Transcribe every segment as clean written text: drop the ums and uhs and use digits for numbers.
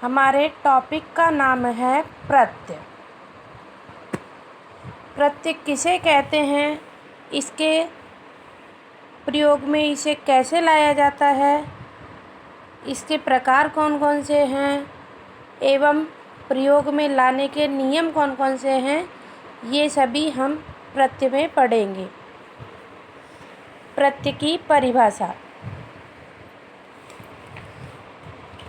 हमारे टॉपिक का नाम है प्रत्यय। प्रत्यय किसे कहते हैं, इसके प्रयोग में इसे कैसे लाया जाता है, इसके प्रकार कौन कौन से हैं एवं प्रयोग में लाने के नियम कौन कौन से हैं, ये सभी हम प्रत्यय में पढ़ेंगे। प्रत्यय की परिभाषा।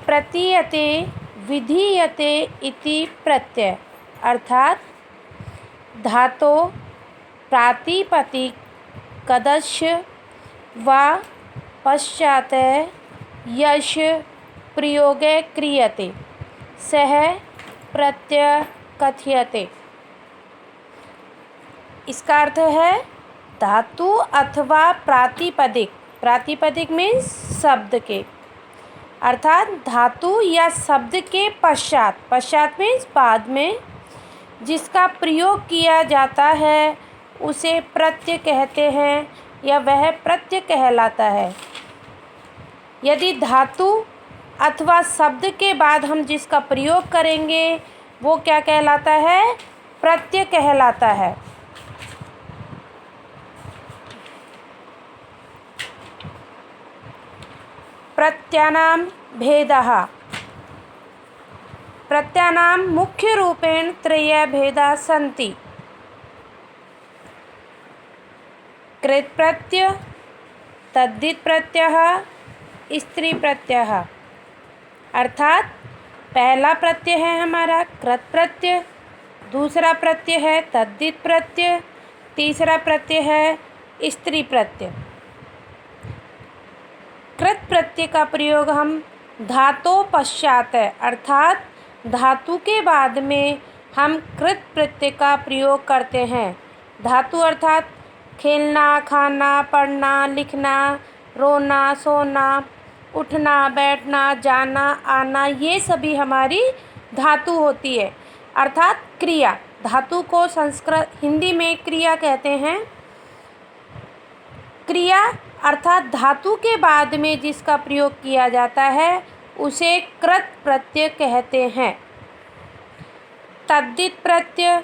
प्रतीयते विधीयते इति प्रत्यय अर्थात धातो प्रातिपदिकस्य वा पश्चात् यश प्रयोगे क्रियते सः प्रत्यय कथ्यते। इसका अर्थ है धातु अथवा प्रातिपदिक। प्रातिपदिक मीन्स शब्द के, अर्थात धातु या शब्द के पश्चात, पश्चात मीन्स बाद में जिसका प्रयोग किया जाता है उसे प्रत्यय कहते हैं या वह प्रत्यय कहलाता है। यदि धातु अथवा शब्द के बाद हम जिसका प्रयोग करेंगे वो क्या कहलाता है, प्रत्यय कहलाता है। प्रत्ययानां भेदः। प्रत्ययानां मुख्यरूपेण त्रयः भेदाः सन्ति। कृत् प्रत्यय, तद्धित प्रत्ययः, स्त्री प्रत्ययः। अर्थात पहला प्रत्यय है हमारा कृत प्रत्यय, दूसरा प्रत्यय है तद्धित प्रत्यय, तीसरा प्रत्यय है स्त्री प्रत्यय। कृत प्रत्यय का प्रयोग हम धातु पश्चात है, अर्थात धातु के बाद में हम कृत प्रत्यय का प्रयोग करते हैं। धातु अर्थात खेलना, खाना, पढ़ना, लिखना, रोना, सोना, उठना, बैठना, जाना, आना, ये सभी हमारी धातु होती है, अर्थात क्रिया। धातु को संस्कृत हिंदी में क्रिया कहते हैं। क्रिया अर्थात धातु के बाद में जिसका प्रयोग किया जाता है उसे कृत प्रत्यय कहते हैं। तद्धित प्रत्यय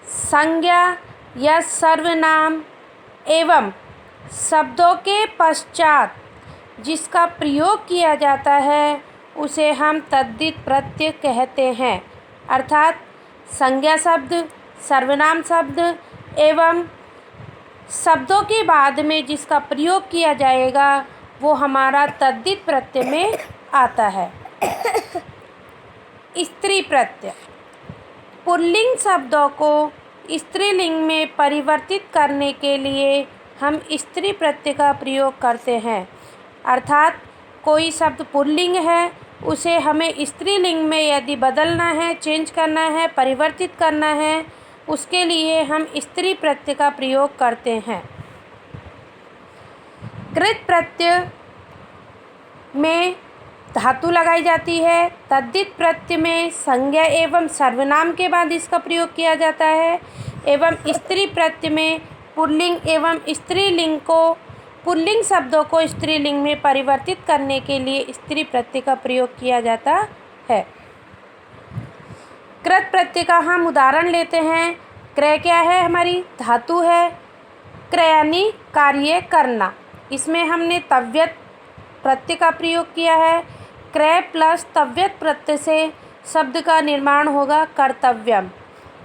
संज्ञा या सर्वनाम एवं शब्दों के पश्चात जिसका प्रयोग किया जाता है उसे हम तद्धित प्रत्यय कहते हैं। अर्थात संज्ञा शब्द, सर्वनाम शब्द एवं शब्दों के बाद में जिसका प्रयोग किया जाएगा वो हमारा तद्धित प्रत्यय में आता है। स्त्री प्रत्यय। पुल्लिंग शब्दों को स्त्रीलिंग में परिवर्तित करने के लिए हम स्त्री प्रत्यय का प्रयोग करते हैं। अर्थात कोई शब्द पुल्लिंग है उसे हमें स्त्रीलिंग में यदि बदलना है, चेंज करना है, परिवर्तित करना है, उसके लिए हम स्त्री प्रत्यय का प्रयोग करते हैं। कृत प्रत्यय में धातु लगाई जाती है। तद्धित प्रत्यय में संज्ञा एवं सर्वनाम के बाद इसका प्रयोग किया जाता है एवं स्त्री प्रत्यय में पुल्लिंग एवं स्त्रीलिंग को, पुल्लिंग शब्दों को स्त्रीलिंग में परिवर्तित करने के लिए स्त्री प्रत्यय का प्रयोग किया जाता है। कृत प्रत्यय का हम उदाहरण लेते हैं। क्रय क्या है, हमारी धातु है। क्रय यानी कार्य करना, इसमें हमने तव्यत प्रत्यय का प्रयोग किया है। क्रय प्लस तव्यत प्रत्यय से शब्द का निर्माण होगा कर्तव्यम।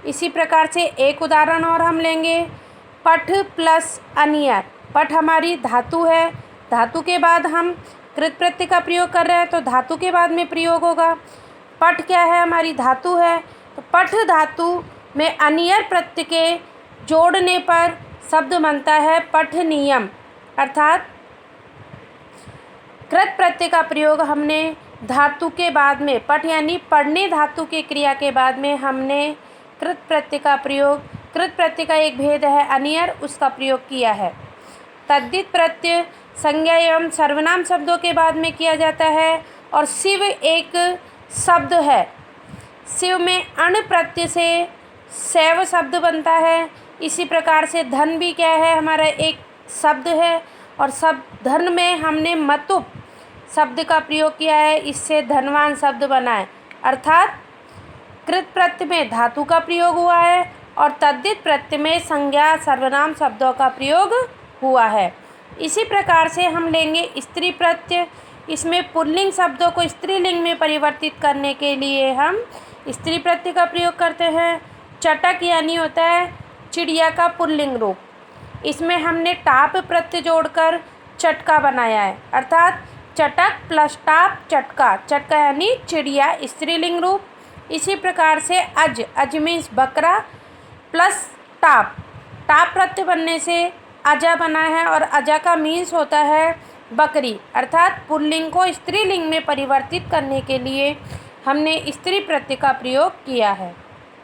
इसी प्रकार से एक उदाहरण और हम लेंगे। पठ प्लस अनियर। पठ हमारी धातु है, धातु के बाद हम कृत प्रत्यय का प्रयोग कर रहे हैं तो धातु के बाद में प्रयोग होगा। पठ क्या है, हमारी धातु है, तो पठ धातु में अनियर प्रत्यय के जोड़ने पर शब्द बनता है पठनीयम। अर्थात कृत प्रत्यय का प्रयोग हमने धातु के बाद में, पठ यानी पढ़ने धातु के क्रिया के बाद में हमने कृत प्रत्यय का प्रयोग, कृत प्रत्यय का एक भेद है अनियर, उसका प्रयोग किया है। तद्धित प्रत्यय संज्ञा एवं सर्वनाम शब्दों के बाद में किया जाता है। और शिव एक शब्द है, शिव में अण प्रत्यय से शैव शब्द बनता है। इसी प्रकार से धन भी क्या है, हमारा एक शब्द है और शब्द धन में हमने मतुप शब्द का प्रयोग किया है, इससे धनवान शब्द बना है, अर्थात कृत प्रत्यय में धातु का प्रयोग हुआ है और तद्धित प्रत्यय में संज्ञा सर्वनाम शब्दों का प्रयोग हुआ है। इसी प्रकार से हम लेंगे स्त्री प्रत्यय। इसमें पुल्लिंग शब्दों को स्त्रीलिंग में परिवर्तित करने के लिए हम स्त्री प्रत्यय का प्रयोग करते हैं। चटक यानी होता है चिड़िया का पुल्लिंग रूप। इसमें हमने टाप प्रत्यय जोड़कर चटका बनाया है, अर्थात चटक प्लस टाप चटका। चटका यानी चिड़िया, स्त्रीलिंग रूप। इसी प्रकार से अज मीन्स बकरा प्लस टाप प्रत्यय बनने से अजा बना है और अजा का मीन्स होता है बकरी, अर्थात पुल्लिंग को स्त्रीलिंग में परिवर्तित करने के लिए हमने स्त्री प्रत्यय का प्रयोग किया है।